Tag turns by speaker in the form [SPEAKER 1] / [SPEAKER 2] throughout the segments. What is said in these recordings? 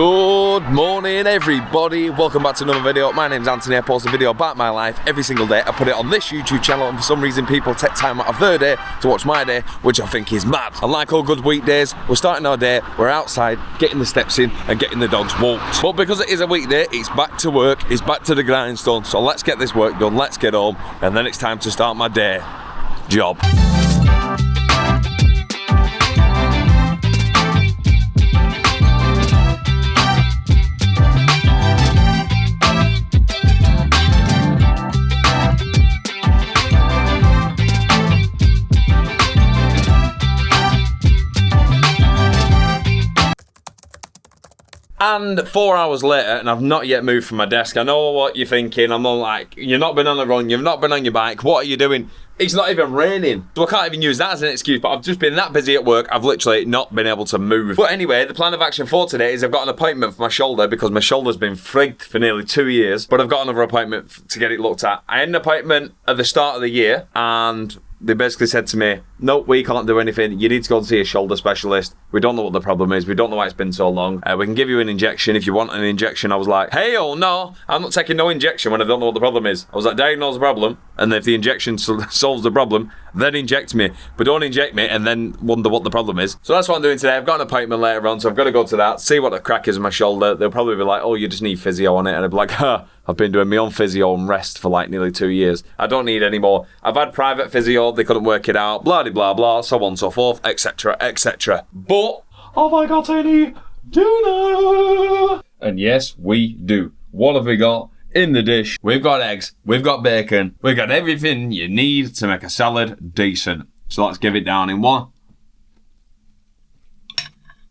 [SPEAKER 1] Good morning everybody, welcome back to another video. My name's Anthony. I post a video about my life every single day. I put it on this YouTube channel and for some reason people take time out of their day to watch my day, which I think is mad. And like all good weekdays, we're starting our day, we're outside getting the steps in and getting the dogs walked. But because it is a weekday, it's back to work, it's back to the grindstone. So let's get this work done, let's get home, and then it's time to start my day job. And 4 hours later, and I've not yet moved from my desk. I know what you're thinking. I'm all like, you've not been on the run, you've not been on your bike, what are you doing? It's not even raining. So I can't even use that as an excuse, but I've just been that busy at work, I've literally not been able to move. But anyway, the plan of action for today is I've got an appointment for my shoulder because my shoulder's been frigged for nearly 2 years, but I've got another appointment to get it looked at. I had an appointment at the start of the year, and they basically said to me, no, we can't do anything. You need to go and see a shoulder specialist. We don't know what the problem is. We don't know why it's been so long. We can give you an injection if you want an injection. I was like, hey, oh no, I'm not taking no injection when I don't know what the problem is. I was like, diagnose the problem, and if the injection solves the problem, then inject me. But don't inject me and then wonder what the problem is. So that's what I'm doing today. I've got an appointment later on, so I've got to go to that, see what the crack is in my shoulder. They'll probably be like, oh, you just need physio on it. And I'll be like, huh, I've been doing my own physio and rest for like nearly 2 years. I don't need any more. I've had private physio, they couldn't work it out, blah, blah, blah, so on and so forth, etc., etc. But have I got any dinner? And yes, we do. What have we got in the dish? We've got eggs, we've got bacon, we've got everything you need to make a salad decent. So let's give it down in one.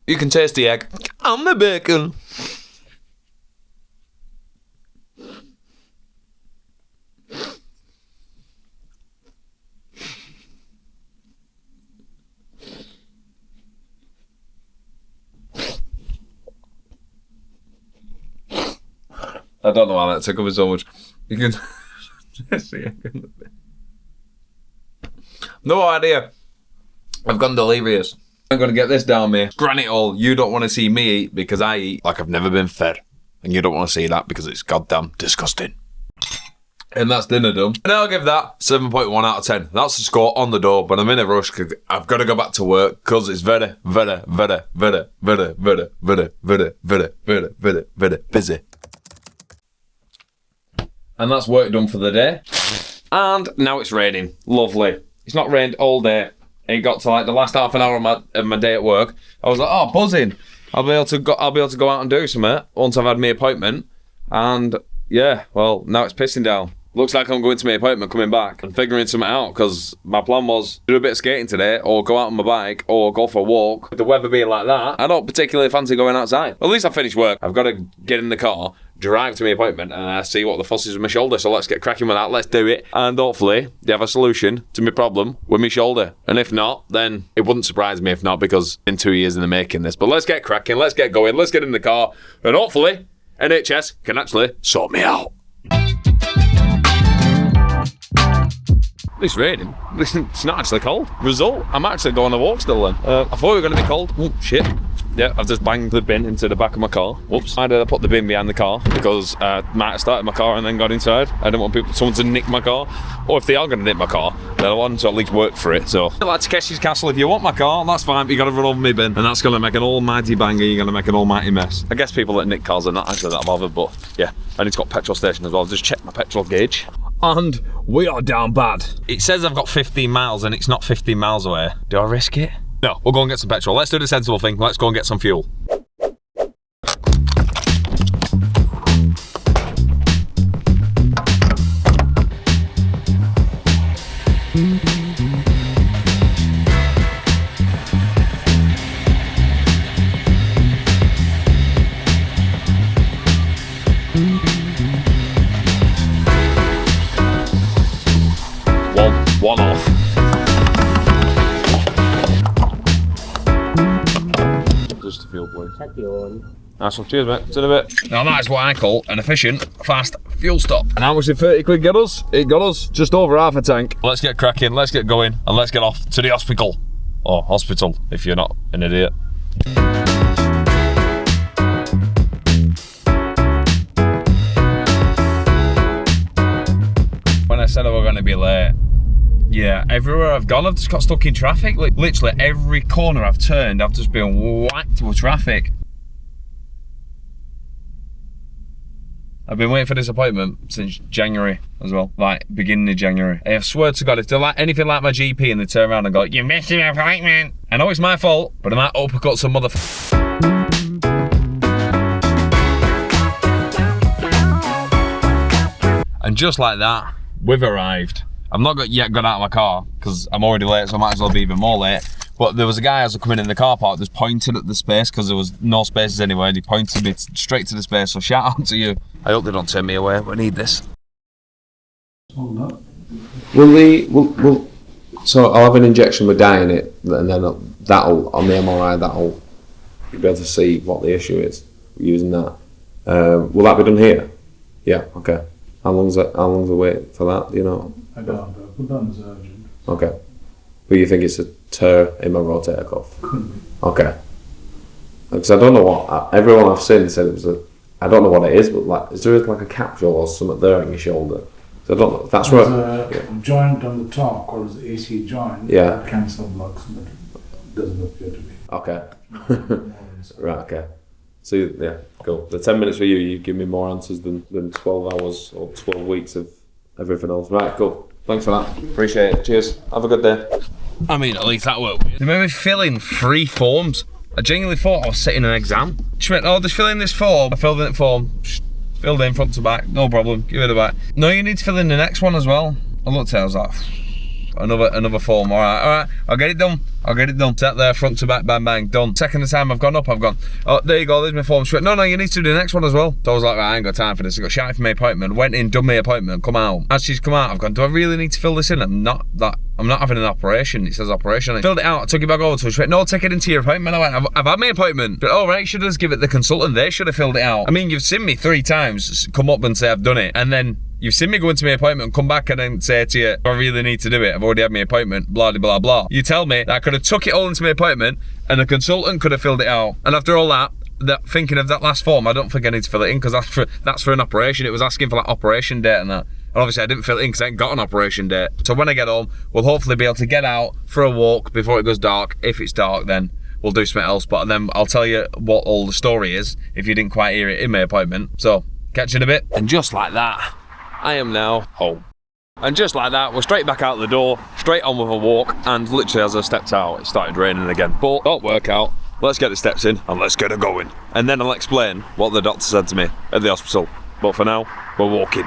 [SPEAKER 1] You can taste the egg and the bacon. I don't know why that took over so much. You can just see it. No idea. I've gone delirious. I'm gonna get this down me. Granny all, you don't want to see me eat because I eat like I've never been fed. And you don't want to see that because it's goddamn disgusting. And that's dinner done. And I'll give that 7.1 out of 10. That's the score on the door, but I'm in a rush because I've got to go back to work because it's very busy. And that's work done for the day. And now it's raining. Lovely. It's not rained all day. It got to like the last half an hour of my day at work. I was like, oh, buzzing. I'll be able to go out and do something once I've had my appointment. And yeah, well, now it's pissing down. Looks like I'm going to my appointment, coming back and figuring something out because my plan was do a bit of skating today or go out on my bike or go for a walk. With the weather being like that, I don't particularly fancy going outside. At least I finished work. I've got to get in the car, drive to my appointment and see what the fuss is with my shoulder. So let's get cracking with that. Let's do it. And hopefully they have a solution to my problem with my shoulder. And if not, then it wouldn't surprise me if not, because it's been 2 years in the making this. But let's get cracking. Let's get going. Let's get in the car. And hopefully NHS can actually sort me out. It's raining. It's not actually cold. Result, I'm actually going on a walk still then. I thought we were going to be cold. Oh, shit. Yeah, I've just banged the bin into the back of my car. Whoops. I had to put the bin behind the car because I might have started my car and then got inside. I don't want someone to nick my car. Or if they are going to nick my car, then I want them to at least work for it. So, like Takeshi's Castle, if you want my car, that's fine, but you got to run over my bin. And that's going to make an almighty banger. You're going to make an almighty mess. I guess people that nick cars are not actually that bothered, but yeah. And it's got petrol station as well. Just check my petrol gauge. And we are down bad. It says I've got 15 miles and it's not 15 miles away. Do I risk it? No, we'll go and get some petrol. Let's do the sensible thing. Let's go and get some fuel. One off. Just a fuel, please.
[SPEAKER 2] Check the on.
[SPEAKER 1] Nice one, cheers mate, see you in a bit. Now that is what I call an efficient, fast fuel stop. And how much did 30 quid get us? It got us just over half a tank. Let's get cracking, let's get going, and let's get off to the hospital. Or hospital, if you're not an idiot. to be late. Yeah, everywhere I've gone, I've just got stuck in traffic. Literally every corner I've turned, I've just been whacked with traffic. I've been waiting for this appointment since January as well, like beginning of January. I swear to God, if they're like anything like my GP and they turn around and go, "You missed your appointment," I know it's my fault, but I might uppercut some And just like that, we've arrived. I've not yet got out of my car because I'm already late, so I might as well be even more late. But there was a guy as I come in the car park just pointed at the space because there was no spaces anywhere, and he pointed me straight to the space, so shout out to you. I hope they don't turn me away, we need this.
[SPEAKER 2] So I'll have an injection with dye in it, and then that'll, on the MRI, that'll you'll be able to see what the issue is using that. Will that be done here? Yeah, okay. How long's the wait for that, do you know?
[SPEAKER 3] I don't know, but that is urgent.
[SPEAKER 2] Okay. But you think it's a tear in my rotator cuff?
[SPEAKER 3] Could be.
[SPEAKER 2] Okay. Because I don't know what, everyone I've seen said it was I don't know what it is, but like, is there like a capsule or something there on your shoulder? So I don't know, that's
[SPEAKER 3] There's
[SPEAKER 2] right.
[SPEAKER 3] a joint on the top called the AC joint.
[SPEAKER 2] Yeah.
[SPEAKER 3] Cancer blocks, but it doesn't appear to be.
[SPEAKER 2] Okay. Right, okay. So yeah, cool. The 10 minutes for you give me more answers than 12 hours or 12 weeks of everything else. Right, cool. Thanks for that. Appreciate it. Cheers. Have a good day.
[SPEAKER 1] I mean, at least that worked. They made me fill in 3 forms. I genuinely thought I was sitting an exam. She went, "Oh, just fill in this form." I filled in the form, filled in front to back, no problem, give it a back. "No, you need to fill in the next one as well." I looked at it, I was like, another form, all right, I'll get it done. Sat there, front to back, bang, bang, done. Second time I've gone, "Oh, there you go, there's my form." She went, "No, you need to do the next one as well." So I was like, "Right, I ain't got time for this." I got shouted for my appointment, went in, done my appointment, come out. As she's come out, I've gone, "Do I really need to fill this in? I'm not having an operation." It says operation. I filled it out, I took it back over to her. She went, "No, take it into your appointment." I went, I've had my appointment. But, "Oh, right, you should just give it the consultant. They should have filled it out." I mean, you've seen me 3 times come up and say I've done it, and then you've seen me go into my appointment, come back and then say to you, "I really need to do it. I've already had my appointment, blah, blah, blah, blah." You tell me that I could have took it all into my appointment and the consultant could have filled it out. And after all that thinking of that last form, I don't think I need to fill it in because that's for an operation. It was asking for like operation date and that. And obviously I didn't fill it in because I ain't got an operation date. So when I get home, we'll hopefully be able to get out for a walk before it goes dark. If it's dark, then we'll do something else. But then I'll tell you what all the story is if you didn't quite hear it in my appointment. So catch you in a bit. And just like that, I am now home. And just like that, we're straight back out the door, straight on with a walk, and literally as I stepped out, it started raining again. But don't work out. Let's get the steps in and let's get it going. And then I'll explain what the doctor said to me at the hospital. But for now, we're walking.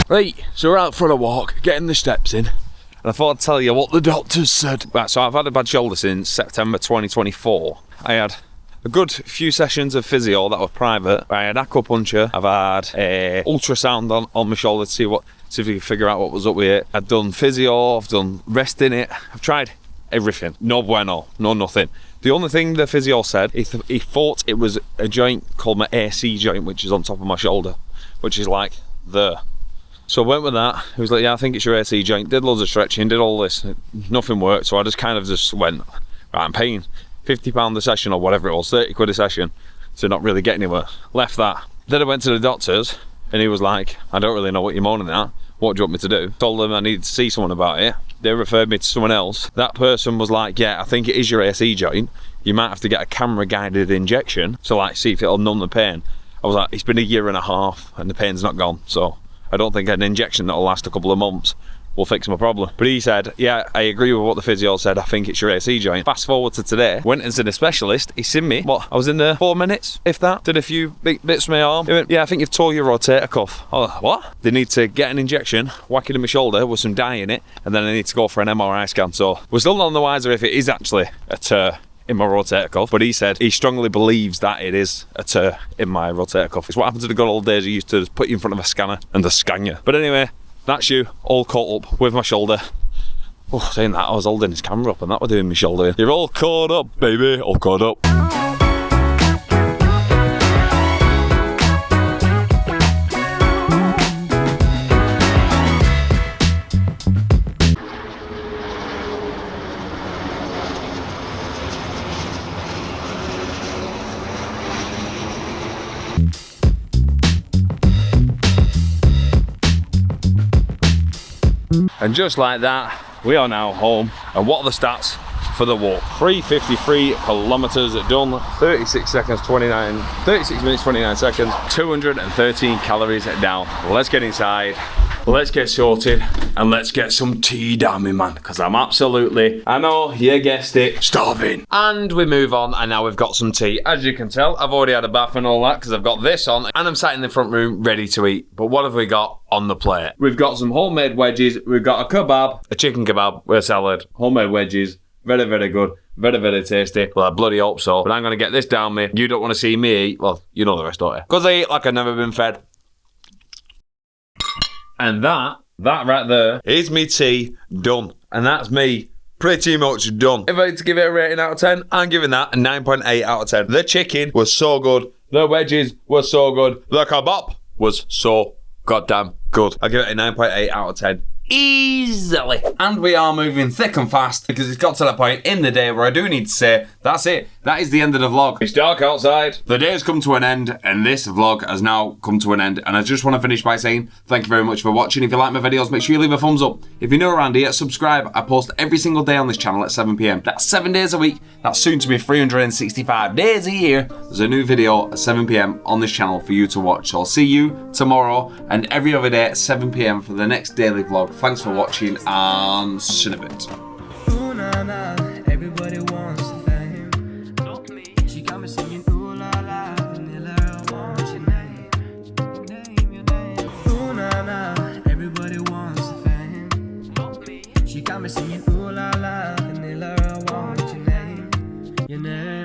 [SPEAKER 1] Right, so we're out for a walk, getting the steps in. And I thought I'd tell you what the doctors said. Right, so I've had a bad shoulder since September 2024. I had a good few sessions of physio that were private. I had acupuncture. I've had a ultrasound on my shoulder to see if we could figure out what was up with it. I've done physio, I've done resting it. I've tried everything. No bueno, no nothing. The only thing the physio said, he thought it was a joint called my AC joint, which is on top of my shoulder, which is like there. So I went with that. He was like, "Yeah, I think it's your AC joint." Did loads of stretching, did all this. Nothing worked. So I just kind of went, right, I'm paying £50 a session or whatever it was, 30 quid a session, to not really get anywhere. Left that. Then I went to the doctors and he was like, "I don't really know what you're moaning at. What do you want me to do?" Told them I needed to see someone about it. They referred me to someone else. That person was like, "Yeah, I think it is your AC joint. You might have to get a camera guided injection to like see if it'll numb the pain." I was like, "It's been a year and a half and the pain's not gone, so I don't think an injection that'll last a couple of months will fix my problem." But he said, "Yeah, I agree with what the physio said. I think it's your AC joint." Fast forward to today, went and seen a specialist. He seen me. I was in there 4 minutes, if that. Did a few big bits of my arm. He went, "Yeah, I think you've tore your rotator cuff." Oh, what? They need to get an injection, whack it in my shoulder with some dye in it, and then I need to go for an MRI scan. So we're still none the wiser if it is actually a tear in my rotator cuff, but he said he strongly believes that it is a tear in my rotator cuff. It's what happened to the good old days. He used to just put you in front of a scanner and just scan you. But anyway, that's you all caught up with my shoulder. Oh, saying that, I was holding his camera up and that was doing my shoulder. You're all caught up, baby, all caught up. And just like that, we are now home. And what are the stats for the walk? 353 kilometers done, 36 minutes 29 seconds, 213 calories down. Let's get inside, let's get sorted, and let's get some tea down me, man, because I'm absolutely, I know, you guessed it, starving. And we move on, and now we've got some tea. As you can tell, I've already had a bath and all that, because I've got this on, and I'm sat in the front room ready to eat. But what have we got on the plate? We've got some homemade wedges, we've got a kebab, a chicken kebab with a salad, homemade wedges, very, very good, very, very tasty. Well, I bloody hope so. But I'm going to get this down me. You don't want to see me eat. Well, you know the rest, don't you? Because I eat like I've never been fed. And that right there is me tea done. And that's me pretty much done. If I had to give it a rating out of 10, I'm giving that a 9.8 out of 10. The chicken was so good. The wedges were so good. The kebab was so goddamn good. I'll give it a 9.8 out of 10. Easily. And we are moving thick and fast because it's got to that point in the day where I do need to say, that's it. That is the end of the vlog. It's dark outside. The day has come to an end and this vlog has now come to an end. And I just want to finish by saying thank you very much for watching. If you like my videos, make sure you leave a thumbs up. If you're new around here, subscribe. I post every single day on this channel at 7 PM. That's 7 days a week. That's soon to be 365 days a year. There's a new video at 7 PM on this channel for you to watch. So I'll see you tomorrow and every other day at 7 PM for the next daily vlog. Thanks for watching and see you in a bit.
[SPEAKER 4] Ooh, nah, nah, everybody wants the fame. Not me. She got me singing ooh la la, vanilla, I want your name. Your name. Ooh, nah, nah, everybody wants the fame. Not me. She got me singing ooh la la, vanilla, I want your name. Your name.